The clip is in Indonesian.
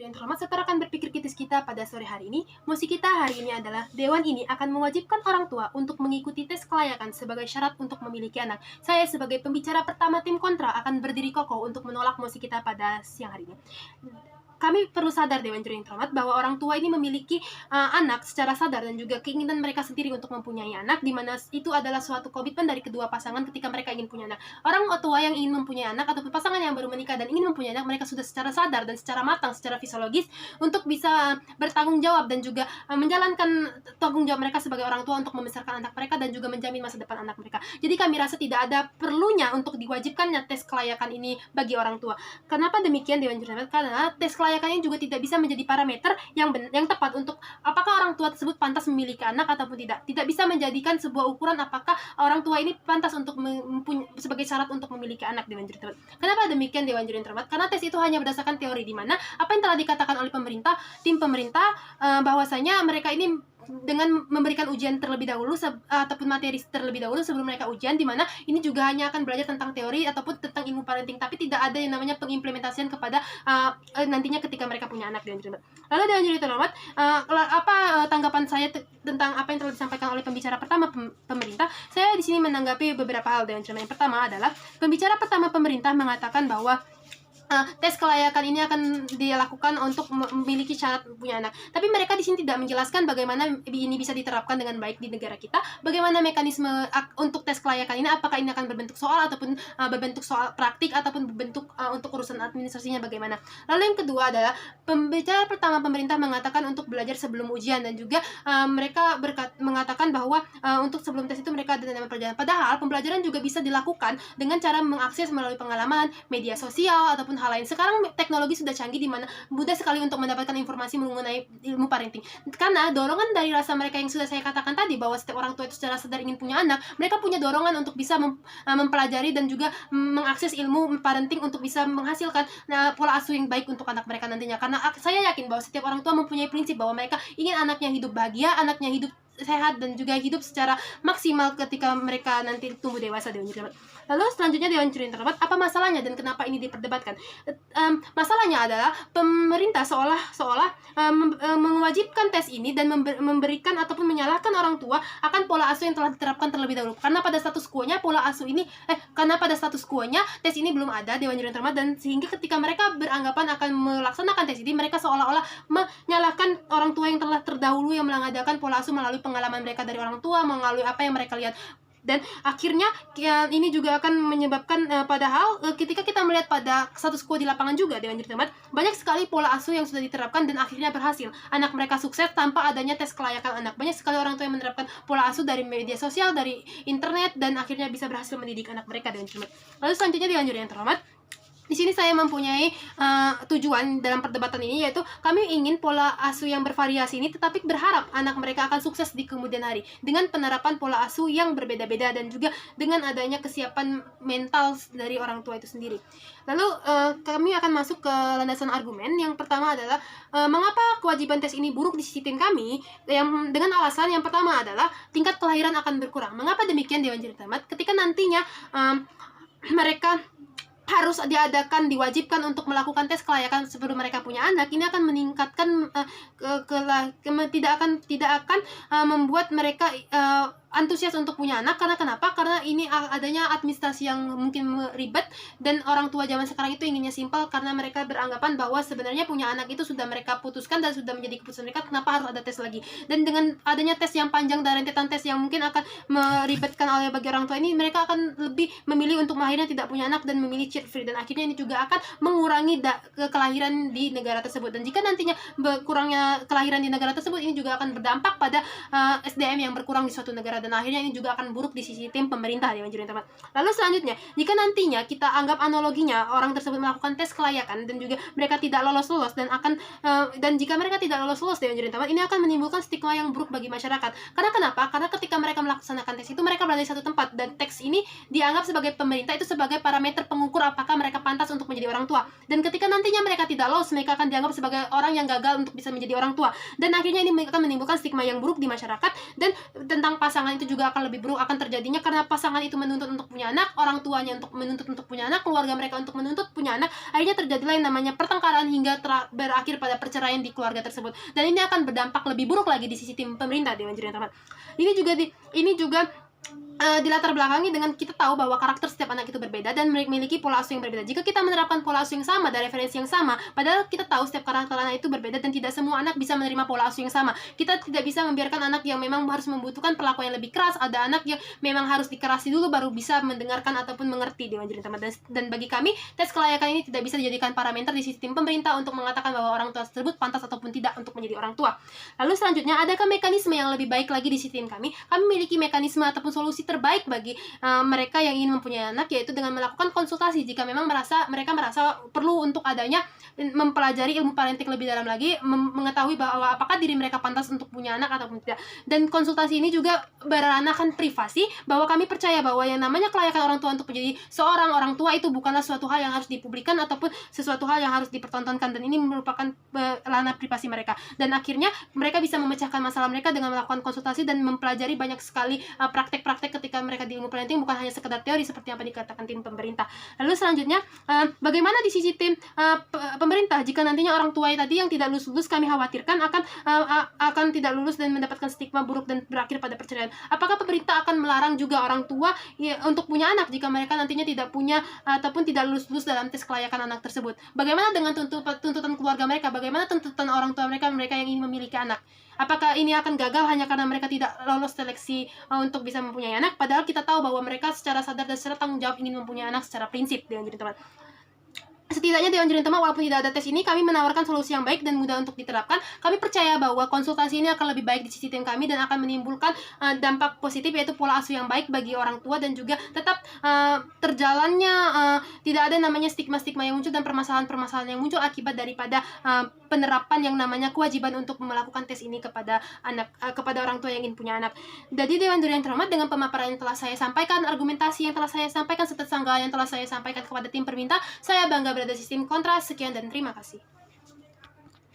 yang terhormat, serta rekan berpikir kritis kita pada sore hari ini. Mosi kita hari ini adalah Dewan ini akan mewajibkan orang tua untuk mengikuti tes kelayakan sebagai syarat untuk memiliki anak. Saya sebagai pembicara pertama tim kontra akan berdiri kokoh untuk menolak mosi kita pada siang hari ini. Kami perlu sadar, Dewan Juri yang terhormat, bahwa orang tua ini memiliki anak secara sadar dan juga keinginan mereka sendiri untuk mempunyai anak, di mana itu adalah suatu komitmen dari kedua pasangan ketika mereka ingin punya anak. Orang tua yang ingin mempunyai anak ataupun pasangan yang baru menikah dan ingin mempunyai anak, mereka sudah secara sadar dan secara matang, secara fisiologis untuk bisa bertanggung jawab dan juga menjalankan tanggung jawab mereka sebagai orang tua untuk membesarkan anak mereka dan juga menjamin masa depan anak mereka. Jadi kami rasa tidak ada perlunya untuk diwajibkannya tes kelayakan ini bagi orang tua. Kenapa demikian, Dewan Juri? Karena tes kelayakannya juga tidak bisa menjadi parameter yang tepat untuk apakah orang tua tersebut pantas memiliki anak ataupun tidak. Tidak bisa menjadikan sebuah ukuran apakah orang tua ini pantas untuk sebagai syarat untuk memiliki anak, Dewan Juri. Kenapa demikian, Dewan Juri terhormat? Karena tes itu hanya berdasarkan teori, di mana apa yang telah dikatakan oleh pemerintah, tim pemerintah, bahwasanya mereka ini dengan memberikan ujian terlebih dahulu ataupun materi terlebih dahulu sebelum mereka ujian, di mana ini juga hanya akan belajar tentang teori ataupun tentang ilmu parenting, tapi tidak ada yang namanya pengimplementasian kepada nantinya ketika mereka punya anak, Dewan Juri. Lalu, Dewan Juri terhormat, apa tanggapan saya tentang apa yang telah disampaikan oleh pembicara pertama pemerintah? Saya di sini menanggapi beberapa hal, Dewan Juri. Yang pertama adalah pembicara pertama pemerintah mengatakan bahwa tes kelayakan ini akan dilakukan untuk memiliki syarat punya anak. Tapi mereka di sini tidak menjelaskan bagaimana ini bisa diterapkan dengan baik di negara kita. Bagaimana mekanisme untuk tes kelayakan ini? Apakah ini akan berbentuk soal ataupun berbentuk soal praktik ataupun berbentuk untuk urusan administrasinya bagaimana? Lalu yang kedua adalah pembicara pertama pemerintah mengatakan untuk belajar sebelum ujian, dan juga mereka mengatakan bahwa untuk sebelum tes itu mereka ada dalam perjalanan. Padahal pembelajaran juga bisa dilakukan dengan cara mengakses melalui pengalaman, media sosial ataupun hal lain. Sekarang teknologi sudah canggih di mana mudah sekali untuk mendapatkan informasi mengenai ilmu parenting. Karena dorongan dari rasa mereka yang sudah saya katakan tadi, bahwa setiap orang tua itu secara sadar ingin punya anak, mereka punya dorongan untuk bisa mempelajari dan juga mengakses ilmu parenting untuk bisa menghasilkan pola asuh yang baik untuk anak mereka nantinya. Karena saya yakin bahwa setiap orang tua mempunyai prinsip bahwa mereka ingin anaknya hidup bahagia, anaknya hidup sehat dan juga hidup secara maksimal ketika mereka nanti tumbuh dewasa, Dewan Juri. Lalu selanjutnya, Dewan Juri terhormat, apa masalahnya dan kenapa ini diperdebatkan? Masalahnya adalah pemerintah seolah-olah mewajibkan tes ini dan memberikan ataupun menyalahkan orang tua akan pola asuh yang telah diterapkan terlebih dahulu. Karena pada status quo-nya tes ini belum ada, Dewan Juri terhormat, dan sehingga ketika mereka beranggapan akan melaksanakan tes ini, mereka seolah-olah menyalahkan orang tua yang telah terdahulu yang mengadakan pola asuh melalui pengalaman mereka dari orang tua, melalui apa yang mereka lihat. Dan akhirnya ini juga akan menyebabkan padahal ketika kita melihat pada status quo di lapangan juga, Dewan Juri terhormat, banyak sekali pola asuh yang sudah diterapkan dan akhirnya berhasil. Anak mereka sukses tanpa adanya tes kelayakan anak. Banyak sekali orang tua yang menerapkan pola asuh dari media sosial, dari internet, dan akhirnya bisa berhasil mendidik anak mereka, Dewan Juri. Lalu selanjutnya, Dewan Juri yang terhormat, di sini saya mempunyai tujuan dalam perdebatan ini, yaitu kami ingin pola asuh yang bervariasi ini, tetapi berharap anak mereka akan sukses di kemudian hari dengan penerapan pola asuh yang berbeda-beda dan juga dengan adanya kesiapan mental dari orang tua itu sendiri. Lalu kami akan masuk ke landasan argumen. Yang pertama adalah mengapa kewajiban tes ini buruk di sisi tim kami, yang dengan alasan yang pertama adalah tingkat kelahiran akan berkurang. Mengapa demikian, Dewan Juri terhormat? Ketika nantinya mereka harus diwajibkan untuk melakukan tes kelayakan sebelum mereka punya anak, ini akan meningkatkan tidak akan membuat mereka antusias untuk punya anak. Karena kenapa? Karena ini adanya administrasi yang mungkin ribet, dan orang tua zaman sekarang itu inginnya simpel karena mereka beranggapan bahwa sebenarnya punya anak itu sudah mereka putuskan dan sudah menjadi keputusan mereka, kenapa harus ada tes lagi? Dan dengan adanya tes yang panjang dan rentetan tes yang mungkin akan meribetkan bagi orang tua ini, mereka akan lebih memilih untuk akhirnya tidak punya anak dan memilih child free, dan akhirnya ini juga akan mengurangi kelahiran di negara tersebut. Dan jika nantinya berkurangnya kelahiran di negara tersebut, ini juga akan berdampak pada SDM yang berkurang di suatu negara, dan akhirnya ini juga akan buruk di sisi tim pemerintah, Dewan Juri terhormat. Lalu selanjutnya, jika nantinya kita anggap analoginya orang tersebut melakukan tes kelayakan dan juga mereka tidak lolos dan jika mereka tidak lolos, Dewan Juri terhormat, ini akan menimbulkan stigma yang buruk bagi masyarakat. Karena kenapa? Karena ketika mereka melaksanakan tes itu, mereka berada di satu tempat, dan tes ini dianggap sebagai pemerintah itu sebagai parameter pengukur apakah mereka pantas untuk menjadi orang tua. Dan ketika nantinya mereka tidak lolos, mereka akan dianggap sebagai orang yang gagal untuk bisa menjadi orang tua, dan akhirnya ini akan menimbulkan stigma yang buruk di masyarakat dan tentang pasangan pasangan itu juga akan lebih buruk, akan terjadinya karena pasangan itu menuntut untuk punya anak, orang tuanya untuk menuntut untuk punya anak, keluarga mereka untuk menuntut punya anak, akhirnya terjadilah yang namanya pertengkaran hingga berakhir pada perceraian di keluarga tersebut. Dan ini akan berdampak lebih buruk lagi di sisi tim pemerintah, Dewan Juri yang terhormat. Ini juga dilatar belakangi dengan kita tahu bahwa karakter setiap anak itu berbeda dan memiliki pola asuh yang berbeda. Jika kita menerapkan pola asuh yang sama dan referensi yang sama, padahal kita tahu setiap karakter anak itu berbeda dan tidak semua anak bisa menerima pola asuh yang sama. Kita tidak bisa membiarkan anak yang memang harus membutuhkan perlakuan yang lebih keras, ada anak yang memang harus dikerasi dulu baru bisa mendengarkan ataupun mengerti, Dewan Juri teman. Dan bagi kami, tes kelayakan ini tidak bisa dijadikan parameter di sistem pemerintah untuk mengatakan bahwa orang tua tersebut pantas ataupun tidak untuk menjadi orang tua. Lalu selanjutnya, adakah mekanisme yang lebih baik lagi di sistem kami? Kami memiliki mekanisme ataupun solusi terbaik bagi mereka yang ingin mempunyai anak, yaitu dengan melakukan konsultasi jika memang mereka merasa perlu untuk adanya mempelajari ilmu parenting lebih dalam lagi, mengetahui bahwa apakah diri mereka pantas untuk punya anak ataupun tidak. Dan konsultasi ini juga beranakan privasi, bahwa kami percaya bahwa yang namanya kelayakan orang tua untuk menjadi seorang orang tua itu bukanlah suatu hal yang harus dipublikkan ataupun sesuatu hal yang harus dipertontonkan, dan ini merupakan ranah privasi mereka. Dan akhirnya mereka bisa memecahkan masalah mereka dengan melakukan konsultasi dan mempelajari banyak sekali praktek-praktek ketika mereka di ilmu parenting, bukan hanya sekedar teori seperti apa dikatakan tim pemerintah. Lalu selanjutnya, bagaimana di sisi tim pemerintah jika nantinya orang tua tadi yang tidak lulus kami khawatirkan akan tidak lulus dan mendapatkan stigma buruk dan berakhir pada perceraian. Apakah pemerintah akan melarang juga orang tua untuk punya anak jika mereka nantinya tidak punya ataupun tidak lulus dalam tes kelayakan anak tersebut? Bagaimana dengan tuntutan keluarga mereka? Bagaimana tuntutan orang tua mereka yang ingin memiliki anak? Apakah ini akan gagal hanya karena mereka tidak lolos seleksi untuk bisa mempunyai anak? Padahal kita tahu bahwa mereka secara sadar dan secara tanggung jawab ingin mempunyai anak secara prinsip, Dewan Juri teman. Setidaknya Dewan Juri teman, walaupun tidak ada tes ini, kami menawarkan solusi yang baik dan mudah untuk diterapkan. Kami percaya bahwa konsultasi ini akan lebih baik di sisi tim kami dan akan menimbulkan dampak positif, yaitu pola asuh yang baik bagi orang tua dan juga tetap terjalannya tidak ada namanya stigma-stigma yang muncul dan permasalahan-permasalahan yang muncul akibat daripada penerapan yang namanya kewajiban untuk melakukan tes ini kepada kepada orang tua yang ingin punya anak. Jadi Dewan Juri yang terhormat, dengan pemaparan yang telah saya sampaikan, argumentasi yang telah saya sampaikan, serta sanggahan yang telah saya sampaikan kepada tim pemerintah, saya bangga berada di sistem kontra. Sekian dan terima kasih.